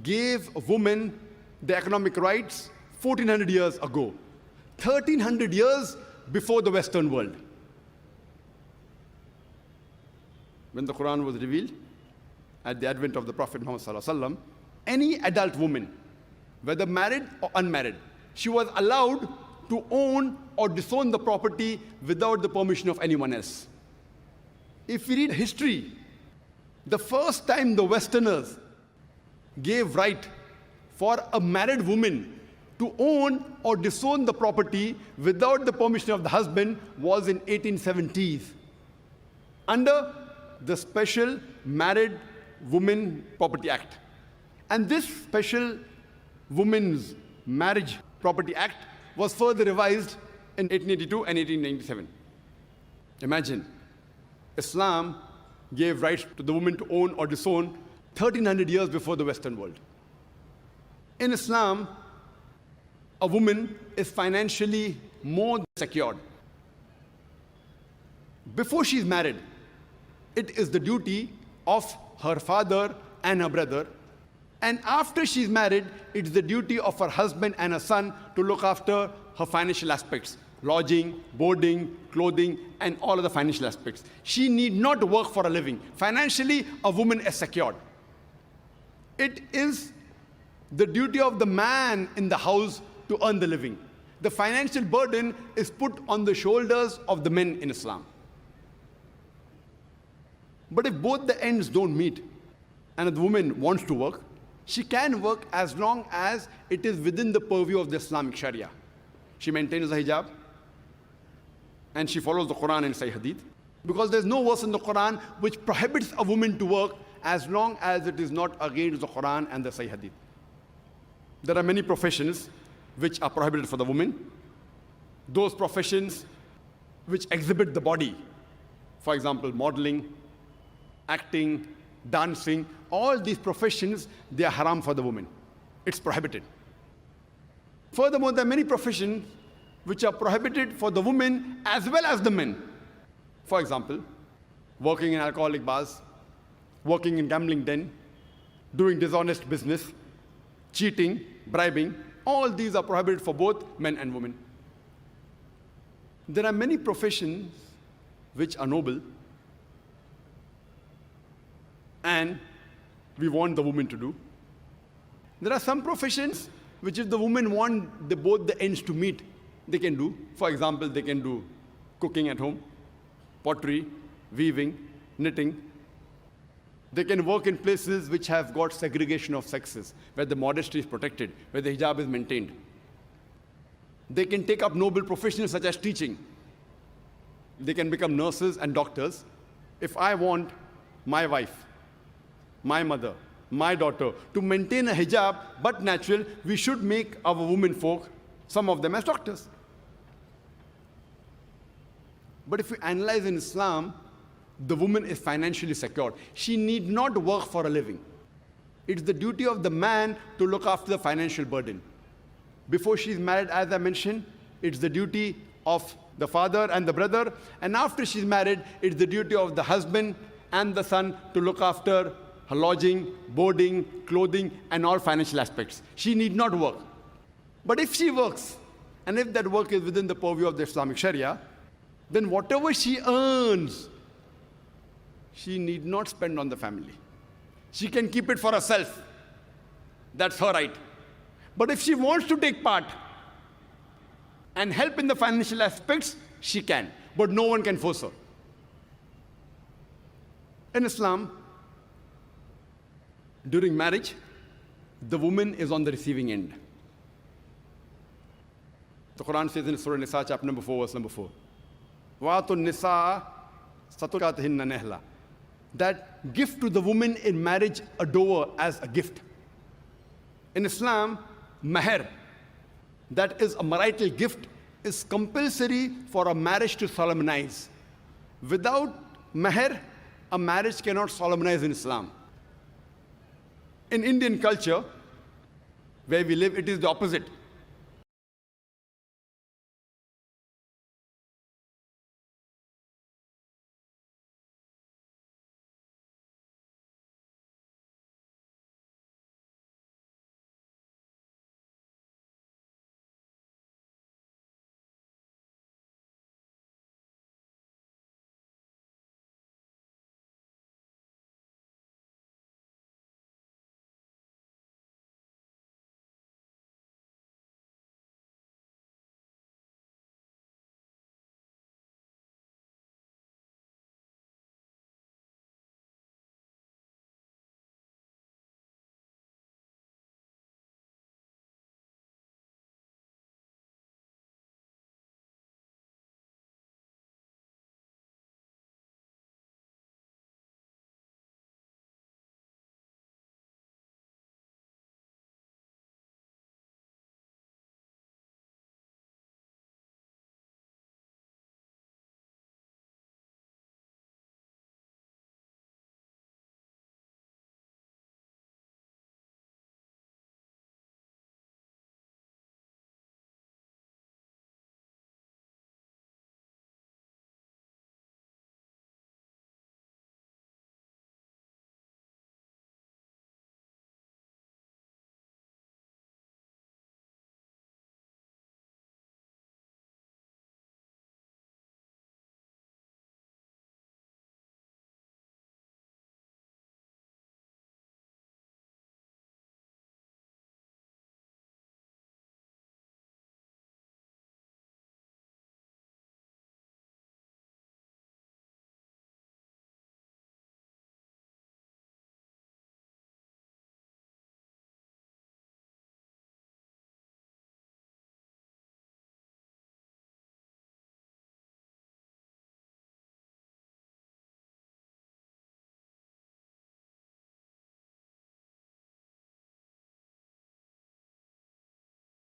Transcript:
gave women the economic rights 1400 years ago, 1300 years before the Western world. When the Quran was revealed at the advent of the Prophet Muhammad, any adult woman, whether married or unmarried, she was allowed to own or disown the property without the permission of anyone else. If we read history, the first time the Westerners gave right for a married woman to own or disown the property without the permission of the husband was in 1870s, under the Special Married Women Property Act. And this Special Women's Marriage Property Act was further revised in 1882 and 1897. Imagine, Islam gave rights to the woman to own or disown 1300 years before the Western world. In Islam, a woman is financially more secured. Before she is married, it is the duty of her father and her brother. And after she is married, it's the duty of her husband and her son to look after her financial aspects, lodging, boarding, clothing, and all of the financial aspects. She need not work for a living. Financially, a woman is secured. It is the duty of the man in the house to earn the living. The financial burden is put on the shoulders of the men in Islam. But if both the ends don't meet, and the woman wants to work, she can work as long as it is within the purview of the Islamic Sharia. She maintains the hijab, and she follows the Quran and Sahih Hadith, because there's no verse in the Quran which prohibits a woman to work as long as it is not against the Quran and the Sahih Hadith. There are many professions which are prohibited for the woman. Those professions which exhibit the body, for example, modeling, acting, dancing, all these professions, they are haram for the woman. It's prohibited. Furthermore, there are many professions which are prohibited for the women as well as the men. For example, working in alcoholic bars, working in gambling den, doing dishonest business, cheating, bribing, all these are prohibited for both men and women. There are many professions which are noble, and we want the woman to do. There are some professions which if the women want both the ends to meet, they can do. For example, they can do cooking at home, pottery, weaving, knitting. They can work in places which have got segregation of sexes, where the modesty is protected, where the hijab is maintained. They can take up noble professions such as teaching. They can become nurses and doctors. If I want my wife, my mother, my daughter to maintain a hijab but natural, we should make our women folk, some of them as doctors. But if we analyze in Islam, the woman is financially secured. She need not work for a living. It's the duty of the man to look after the financial burden. Before she is married, as I mentioned, it's the duty of the father and the brother. And after she's married, it's the duty of the husband and the son to look after her lodging, boarding, clothing, and all financial aspects. She need not work. But if she works, and if that work is within the purview of the Islamic Sharia, then whatever she earns, she need not spend on the family. She can keep it for herself. That's her right. But if she wants to take part and help in the financial aspects, she can. But no one can force her. In Islam, during marriage, the woman is on the receiving end. The Quran says in Surah Nisa, chapter number 4, verse number 4, وَاتُ النِّسَاءَ صَدُقَاتِهِنَّ نِحْلًا, that give to the woman in marriage a dower as a gift. In Islam, mahr, that is a marital gift, is compulsory for a marriage to solemnize. Without mahr, a marriage cannot solemnize in Islam. In Indian culture, where we live, it is the opposite.